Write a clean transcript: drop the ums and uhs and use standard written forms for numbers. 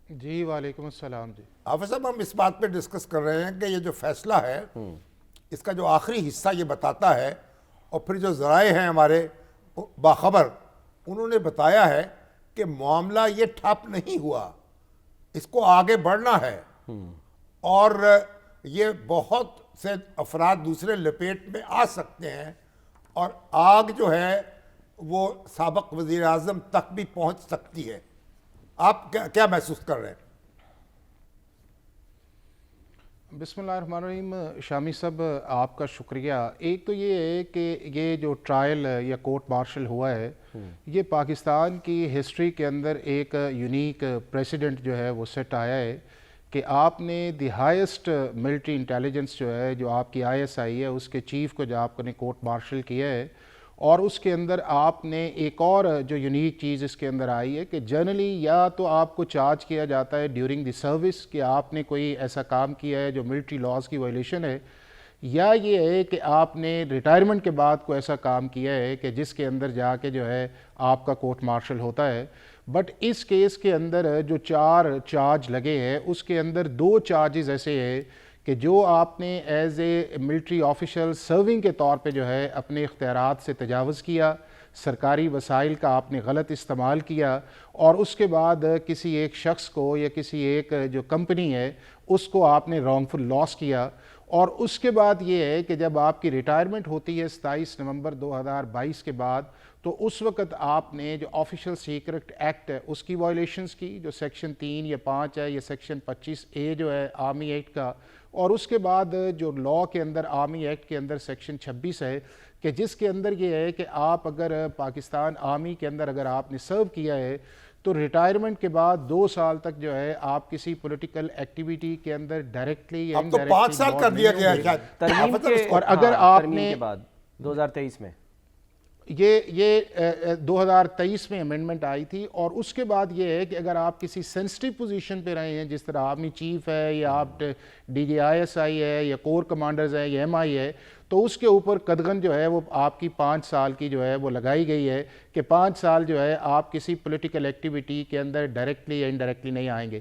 جی وعلیکم السلام جی۔ حافظ صاحب، ہم اس بات پہ ڈسکس کر رہے ہیں کہ یہ جو فیصلہ ہے اس کا جو آخری حصہ یہ بتاتا ہے، اور پھر جو ذرائع ہیں ہمارے باخبر، انہوں نے بتایا ہے کہ معاملہ یہ ٹھپ نہیں ہوا، اس کو آگے بڑھنا ہے، اور یہ بہت سے افراد دوسرے لپیٹ میں آ سکتے ہیں، اور آگ جو ہے وہ سابق وزیر اعظم تک بھی پہنچ سکتی ہے۔ آپ کیا محسوس کر رہے ہیں؟ بسم اللہ الرحمن الرحیم۔ شامی صاحب آپ کا شکریہ۔ ایک تو یہ ہے کہ یہ جو ٹرائل یا کورٹ مارشل ہوا ہے یہ پاکستان کی ہسٹری کے اندر ایک یونیک پریسیڈنٹ جو ہے وہ سیٹ آیا ہے کہ آپ نے دی ہائیسٹ ملٹری انٹیلیجنس جو ہے، جو آپ کی ISI ہے، اس کے چیف کو جو آپ نے کورٹ مارشل کیا ہے، اور اس کے اندر آپ نے ایک اور جو یونیک چیز اس کے اندر آئی ہے کہ جنرلی یا تو آپ کو چارج کیا جاتا ہے ڈیورنگ دی سروس کہ آپ نے کوئی ایسا کام کیا ہے جو ملٹری لاز کی وائلیشن ہے، یا یہ ہے کہ آپ نے ریٹائرمنٹ کے بعد کوئی ایسا کام کیا ہے کہ جس کے اندر جا کے جو ہے آپ کا کورٹ مارشل ہوتا ہے۔ بٹ اس کیس کے اندر جو 4 چارج لگے ہیں اس کے اندر 2 چارجز ایسے ہیں کہ جو آپ نے as a military official serving کے طور پہ جو ہے اپنے اختیارات سے تجاوز کیا، سرکاری وسائل کا آپ نے غلط استعمال کیا، اور اس کے بعد کسی ایک شخص کو یا کسی ایک جو کمپنی ہے اس کو آپ نے رانگ فل لاس کیا، اور اس کے بعد یہ ہے کہ جب آپ کی ریٹائرمنٹ ہوتی ہے 27 نومبر 2022 کے بعد، تو اس وقت آپ نے جو آفیشل سیکرٹ ایکٹ ہے اس کی وائلیشنز کی، جو سیکشن 3 یا 5 ہے، یا سیکشن 25A جو ہے آرمی ایکٹ کا، اور اس کے بعد جو لاء کے اندر آرمی ایکٹ کے اندر سیکشن 26 ہے کہ جس کے اندر یہ ہے کہ آپ اگر پاکستان آرمی کے اندر اگر آپ نے سرو کیا ہے تو ریٹائرمنٹ کے بعد 2 سال تک جو ہے آپ کسی پولیٹیکل ایکٹیویٹی کے اندر ڈائریکٹلی یا اب تو 5 سال کر دیا گیا ہے شاید ترمیم کے اور اگر آپ ترمیم نے کے بعد 2023 میں یہ 2023 میں امینڈمنٹ آئی تھی، اور اس کے بعد یہ ہے کہ اگر آپ کسی سینسٹیو پوزیشن پہ رہے ہیں، جس طرح آرمی چیف ہے یا آپ DGISI ہے یا کور کمانڈرز ہے یا MI ہے، تو اس کے اوپر قدغن جو ہے وہ آپ کی 5 سال کی جو ہے وہ لگائی گئی ہے کہ 5 سال جو ہے آپ کسی پولیٹیکل ایکٹیویٹی کے اندر ڈائریکٹلی یا انڈائریکٹلی نہیں آئیں گے۔